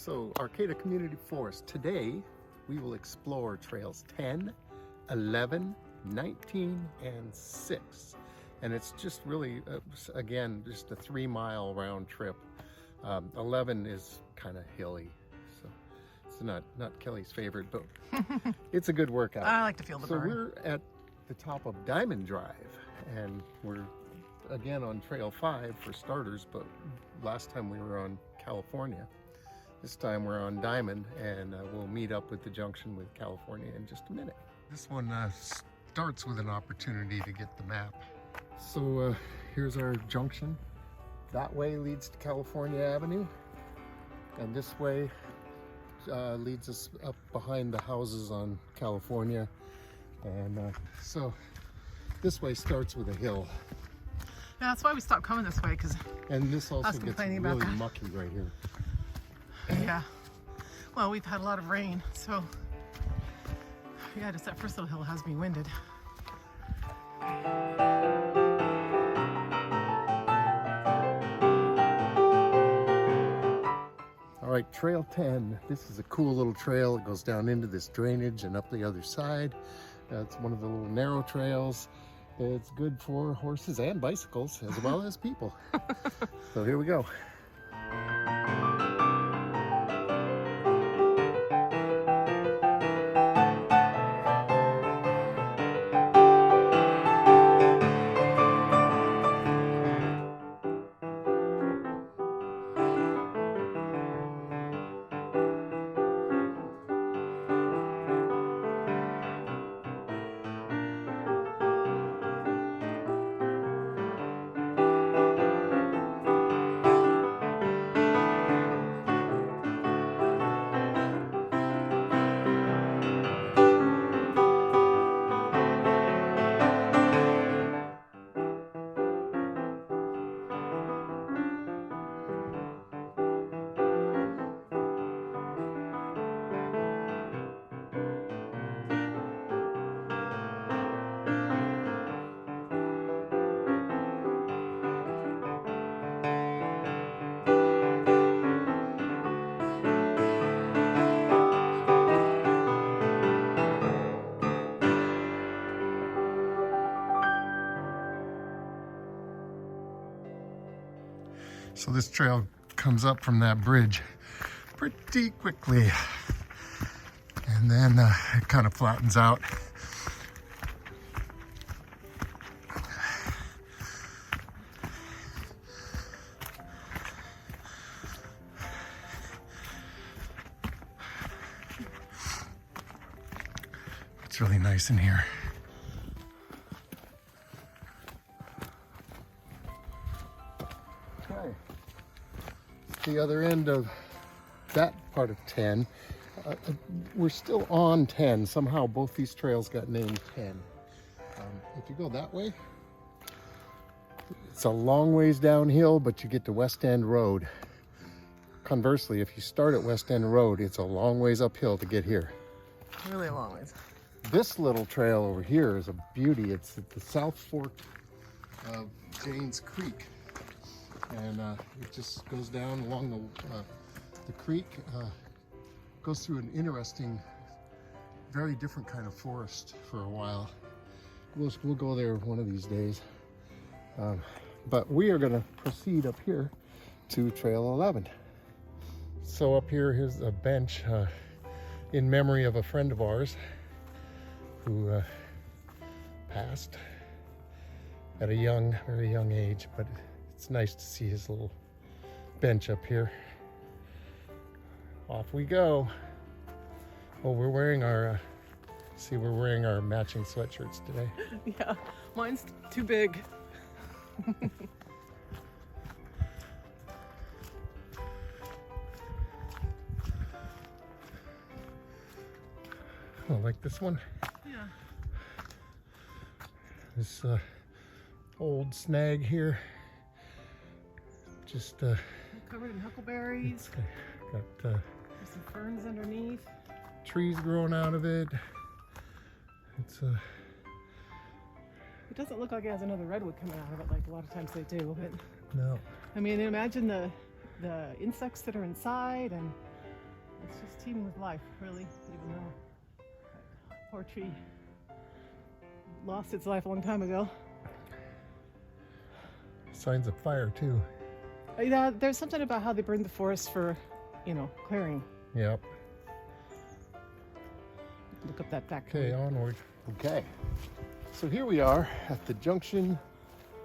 So, Arcata Community Forest. Today, we will explore trails 10, 11, 19, and 6. And it's just really, again, just a 3-mile round trip. 11 is kind of hilly, so it's not Kelly's favorite, but it's a good workout. I like to feel the burn. So we're at the top of Diamond Drive, and we're again on Trail 5 for starters, but last time we were on California. This time we're on Diamond, and we'll meet up with the junction with California in just a minute. This one starts with an opportunity to get the map. So here's our junction. That way leads to California Avenue, and this way leads us up behind the houses on California. And so this way starts with a hill. Yeah, that's why we stopped coming this way, because and this also gets really mucky right here. Yeah, well, we've had a lot of rain, so yeah, just that first little hill has me winded. All right, Trail 10. This is a cool little trail. It goes down into this drainage and up the other side. It's one of the little narrow trails. It's good for horses and bicycles as well as people. So here we go. So this trail comes up from that bridge pretty quickly, and then it kind of flattens out. It's really nice in here. Okay. The other end of that part of 10. We're still on 10. Somehow both these trails got named 10. If you go that way, it's a long ways downhill, but you get to West End Road. Conversely, if you start at West End Road, it's a long ways uphill to get here. Really a long ways. This little trail over here is a beauty. It's at the South Fork of Janes Creek. And it just goes down along the creek, goes through an interesting, very different kind of forest for a while. We'll go there one of these days. But we are going to proceed up here to Trail 11. So up here, here's a bench in memory of a friend of ours who passed at a very young age, but it's nice to see his little bench up here. Off we go. Oh, we're wearing our, we're wearing our matching sweatshirts today. Yeah, mine's too big. Oh, like this one? Yeah. This old snag here. Just covered in huckleberries. Got there's some ferns underneath. Trees growing out of it. It's It doesn't look like it has another redwood coming out of it like a lot of times they do. But no. I mean, imagine the insects that are inside, and It's just teeming with life, really, even though that poor tree lost its life a long time ago. Signs of fire too. Yeah, there's something about how they burned the forest for, clearing. Yep. Look up that factory. Okay, onward. Okay. So here we are at the junction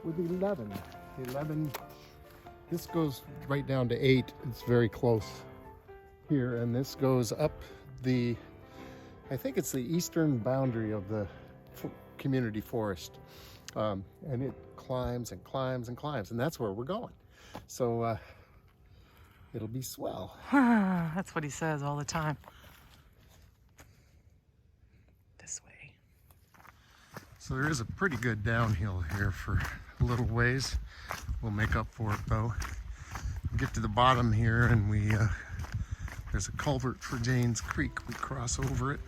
with 11. 11, this goes right down to 8. It's very close here, and this goes up I think it's the eastern boundary of the community forest. And it climbs and climbs and climbs, and that's where we're going. So it'll be swell. That's what he says all the time. This way. So there is a pretty good downhill here for a little ways. We'll make up for it though. We get to the bottom here, and there's a culvert for Jane's Creek. We cross over it.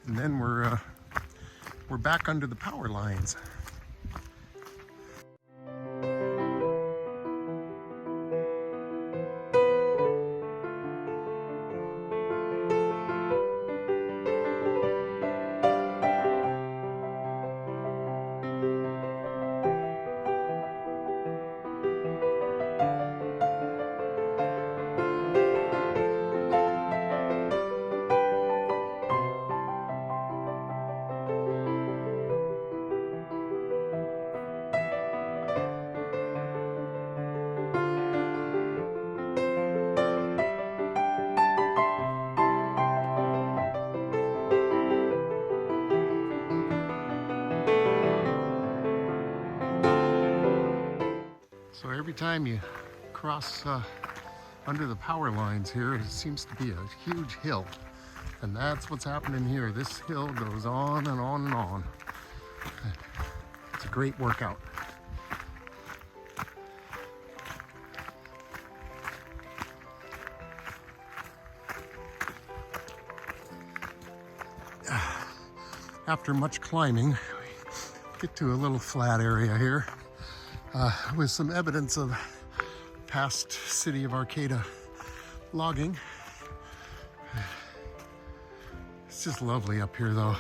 And then we're back under the power lines. So every time you cross under the power lines here, it seems to be a huge hill. And that's what's happening here. This hill goes on and on and on. It's a great workout. After much climbing, we get to a little flat area here with some evidence of past city of Arcata logging. It's just lovely up here though.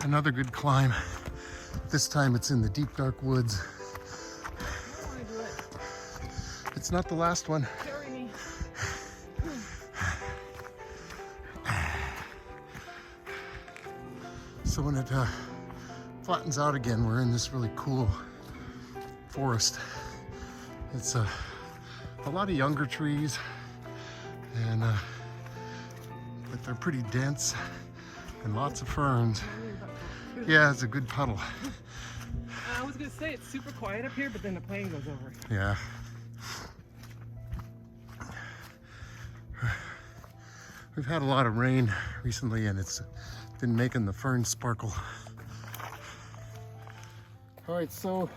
Another good climb. This time it's in the deep dark woods. It's not the last one. Carry me. So when it flattens out again, we're in this really cool forest. It's a lot of younger trees, and but they're pretty dense and lots of ferns. Yeah, it's a good puddle. I was gonna say it's super quiet up here, but then the plane goes over. Yeah. We've had a lot of rain recently, and it's been making the ferns sparkle. All right, so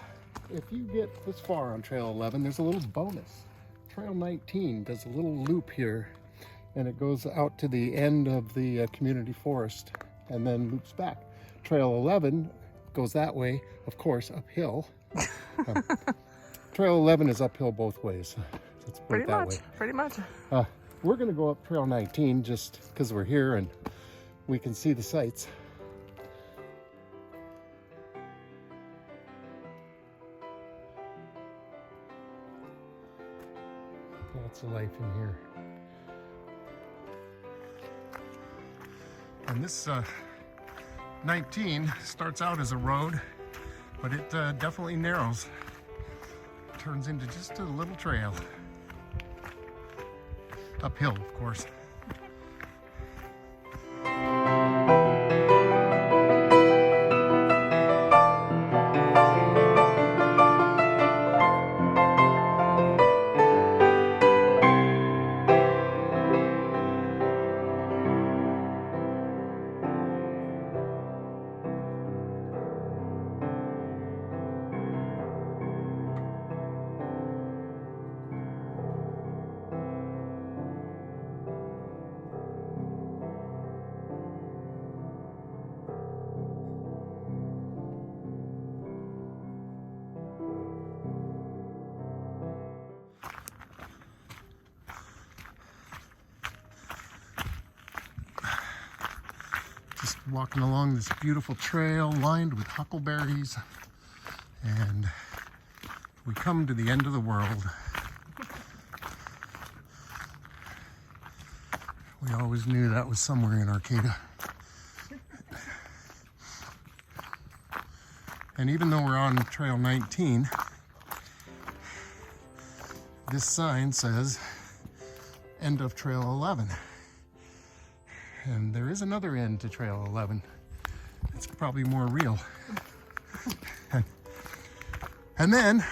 if you get this far on Trail 11, there's a little bonus. Trail 19 does a little loop here, and it goes out to the end of the community forest and then loops back. Trail 11 goes that way, of course, uphill. Trail 11 is uphill both ways. Let's put it that way. Pretty much. We're gonna go up Trail 19 just because we're here and we can see the sights. Lots of life in here. And this 19 starts out as a road, but it definitely narrows. Turns into just a little trail. Uphill, of course. walking along this beautiful trail lined with huckleberries, and we come to the end of the world. We always knew that was somewhere in Arcata. And even though we're on Trail 19, this sign says end of Trail 11. And there is another end to Trail 11. It's probably more real. And then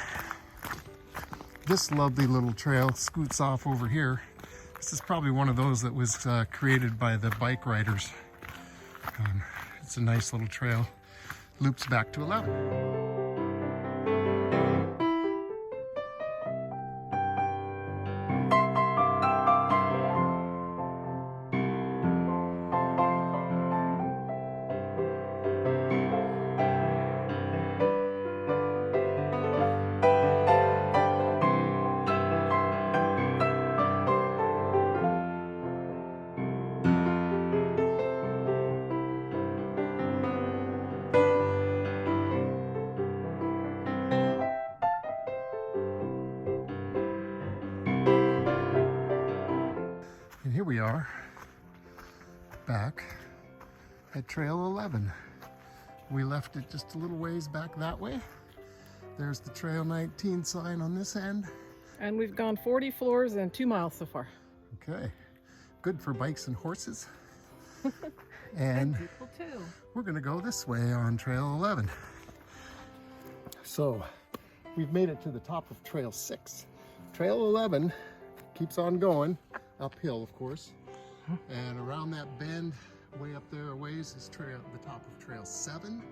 this lovely little trail scoots off over here. This is probably one of those that was created by the bike riders. It's a nice little trail. Loops back to 11. And here we are, back at Trail 11. We left it just a little ways back that way. There's the Trail 19 sign on this end. And we've gone 40 floors and 2 miles so far. Okay, good for bikes and horses. And people too. We're gonna go this way on Trail 11. So we've made it to the top of Trail 6. Trail 11 keeps on going, uphill of course. And around that bend, way up there a ways, is the top of Trail 7.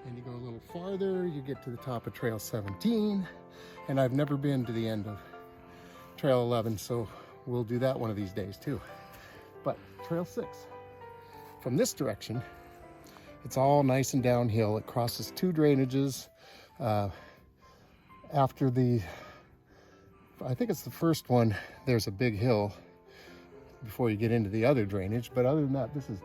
And you go a little farther, you get to the top of Trail 17. And I've never been to the end of Trail 11, so we'll do that one of these days too. But Trail 6, from this direction, it's all nice and downhill. It crosses 2 drainages. After I think it's the first one, there's a big hill before you get into the other drainage. But other than that, this is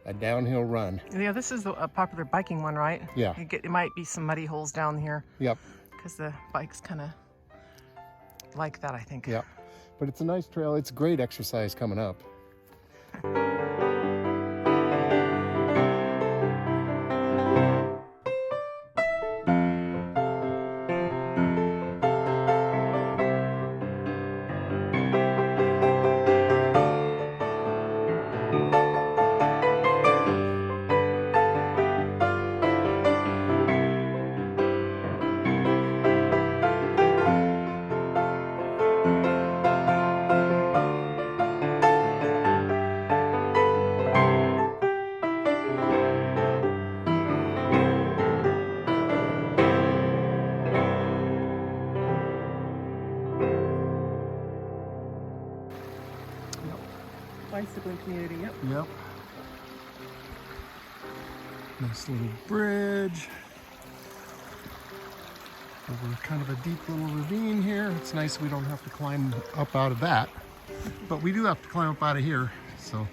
a downhill run. Yeah, this is a popular biking one, right? Yeah. It might be some muddy holes down here. Yep. Because the bikes kind of like that, I think. Yep. But it's a nice trail. It's great exercise coming up. Bicycling community, yep. Yep. Nice little bridge. Over kind of a deep little ravine here. It's nice we don't have to climb up out of that, but we do have to climb up out of here. So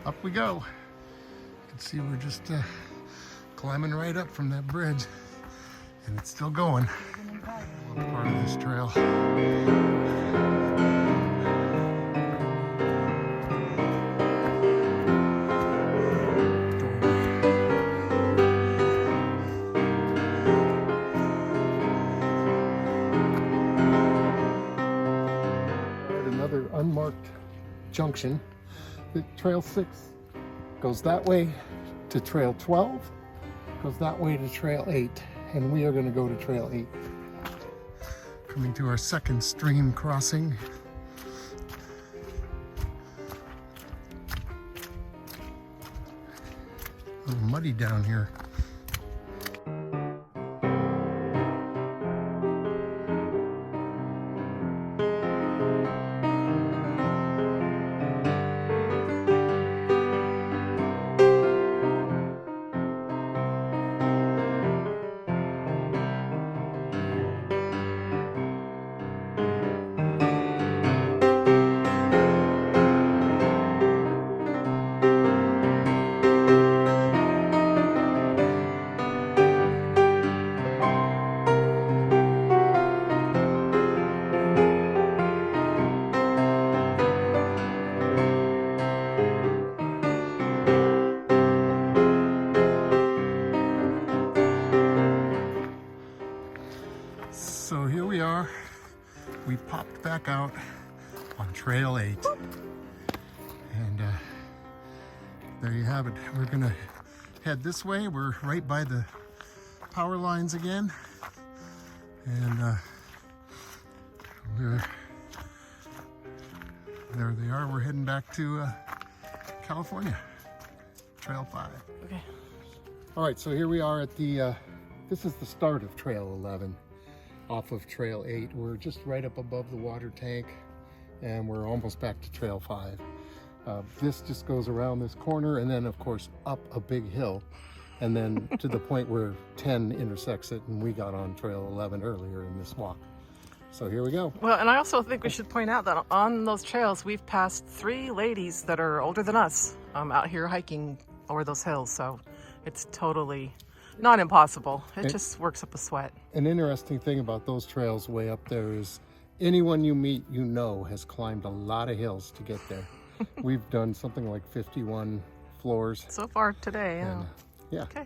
up we go. You can see we're just climbing right up from that bridge, and it's still going. One part of this trail. Unmarked junction. The Trail 6 goes that way to Trail 12, goes that way to Trail 8, and we are going to go to Trail 8. Coming to our second stream crossing. A little muddy down here. we popped back out on Trail 8. And there you have it. We're gonna head this way. We're right by the power lines again. And there they are. We're heading back to California, Trail 5. Okay. All right, so here we are at the, this is the start of Trail 11 off of Trail 8. We're just right up above the water tank and we're almost back to Trail 5. This just goes around this corner and then of course up a big hill and then to the point where 10 intersects it, and we got on Trail 11 earlier in this walk. So here we go. Well, and I also think we should point out that on those trails, we've passed 3 ladies that are older than us out here hiking over those hills. So it's totally not impossible. It just works up a sweat. An interesting thing about those trails way up there is anyone you meet, you know, has climbed a lot of hills to get there. We've done something like 51 floors. So far today, yeah. And, yeah. Okay.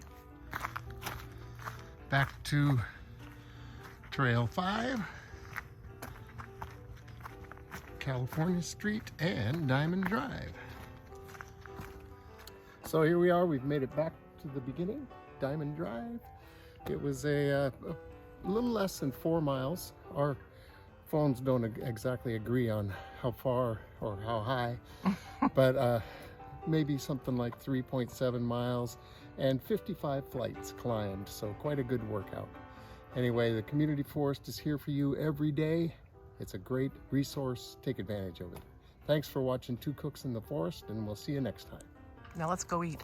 Back to Trail 5. California Street and Diamond Drive. So here we are, we've made it back to the beginning, Diamond Drive. It was a little less than 4 miles. Our phones don't exactly agree on how far or how high, but maybe something like 3.7 miles and 55 flights climbed, so quite a good workout. Anyway, the community forest is here for you every day. It's a great resource. Take advantage of it. Thanks for watching Two Cooks in the Forest, and we'll see you next time. Now let's go eat.